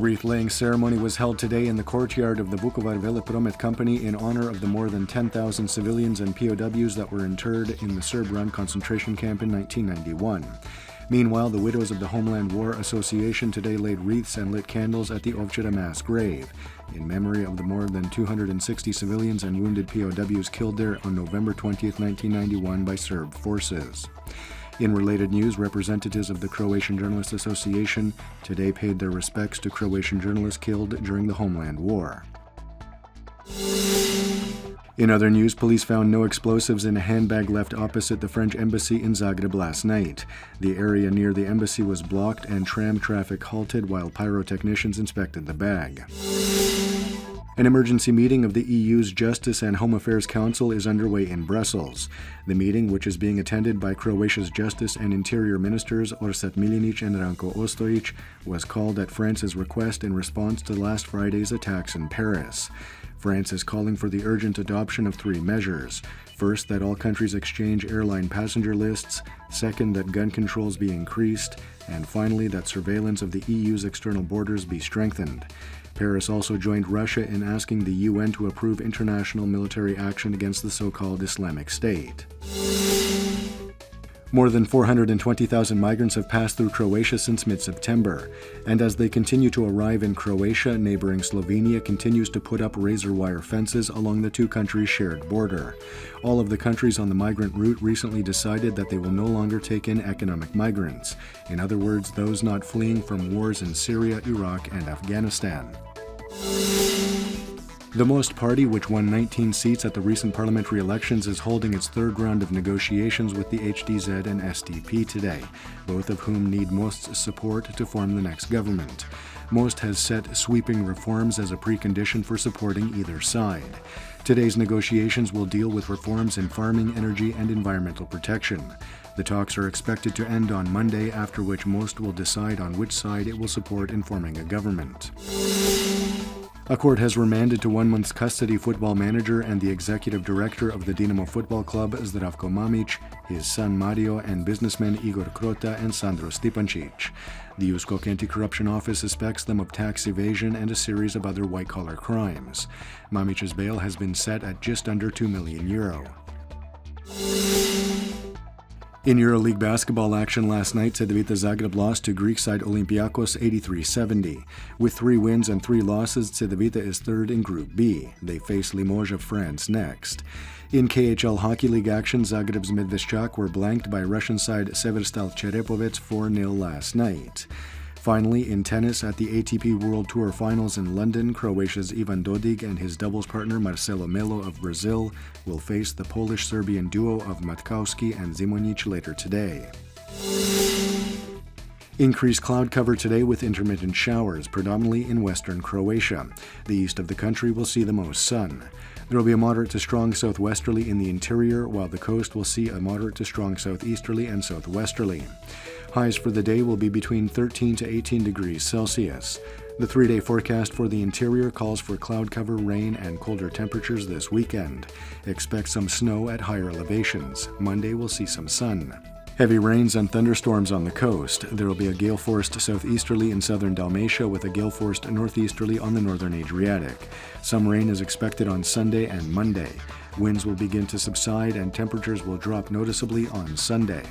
wreath-laying ceremony was held today in the courtyard of the Vukovar Velepromet Company in honor of the more than 10,000 civilians and POWs that were interred in the Serb-run concentration camp in 1991. Meanwhile, the Widows of the Homeland War Association today laid wreaths and lit candles at the Ovčara mass grave, in memory of the more than 260 civilians and wounded POWs killed there on November 20, 1991 by Serb forces. In related news, representatives of the Croatian Journalists Association today paid their respects to Croatian journalists killed during the Homeland War. In other news, police found no explosives in a handbag left opposite the French embassy in Zagreb last night. The area near the embassy was blocked and tram traffic halted while pyrotechnicians inspected the bag. An emergency meeting of the EU's Justice and Home Affairs Council is underway in Brussels. The meeting, which is being attended by Croatia's Justice and Interior Ministers Orsat Miljenić and Ranko Ostojić, was called at France's request in response to last Friday's attacks in Paris. France is calling for the urgent adoption of 3 measures. First, that all countries exchange airline passenger lists. Second, that gun controls be increased. And finally, that surveillance of the EU's external borders be strengthened. Paris also joined Russia in asking the UN to approve international military action against the so-called Islamic State. More than 420,000 migrants have passed through Croatia since mid-September, and as they continue to arrive in Croatia, neighboring Slovenia continues to put up razor wire fences along the two countries' shared border. All of the countries on the migrant route recently decided that they will no longer take in economic migrants. In other words, those not fleeing from wars in Syria, Iraq, and Afghanistan. The Most Party, which won 19 seats at the recent parliamentary elections, is holding its third round of negotiations with the HDZ and SDP today, both of whom need Most's support to form the next government. Most has set sweeping reforms as a precondition for supporting either side. Today's negotiations will deal with reforms in farming, energy, and environmental protection. The talks are expected to end on Monday, after which Most will decide on which side it will support in forming a government. A court has remanded to 1 month's custody football manager and the executive director of the Dinamo Football Club, Zdravko Mamić, his son Mario, and businessmen Igor Krota and Sandro Stipancic. The USKOK Anti-Corruption Office suspects them of tax evasion and a series of other white-collar crimes. Mamic's bail has been set at just under €2 million. In EuroLeague basketball action last night, Cedevita Zagreb lost to Greek side Olympiakos 83-70. With 3 wins and 3 losses, Cedevita is third in Group B. They face Limoges of France next. In KHL Hockey League action, Zagreb's Medveščak were blanked by Russian side Severstal Cherepovets 4-0 last night. Finally, in tennis at the ATP World Tour Finals in London, Croatia's Ivan Dodig and his doubles partner Marcelo Melo of Brazil will face the Polish-Serbian duo of Matkowski and Zimonjic later today. Increased cloud cover today with intermittent showers, predominantly in western Croatia. The east of the country will see the most sun. There will be a moderate to strong southwesterly in the interior, while the coast will see a moderate to strong southeasterly and southwesterly. Highs for the day will be between 13 to 18 degrees Celsius. The 3-day forecast for the interior calls for cloud cover, rain, and colder temperatures this weekend. Expect some snow at higher elevations. Monday will see some sun. Heavy rains and thunderstorms on the coast. There will be a gale-forced southeasterly in southern Dalmatia with a gale-forced northeasterly on the northern Adriatic. Some rain is expected on Sunday and Monday. Winds will begin to subside and temperatures will drop noticeably on Sunday.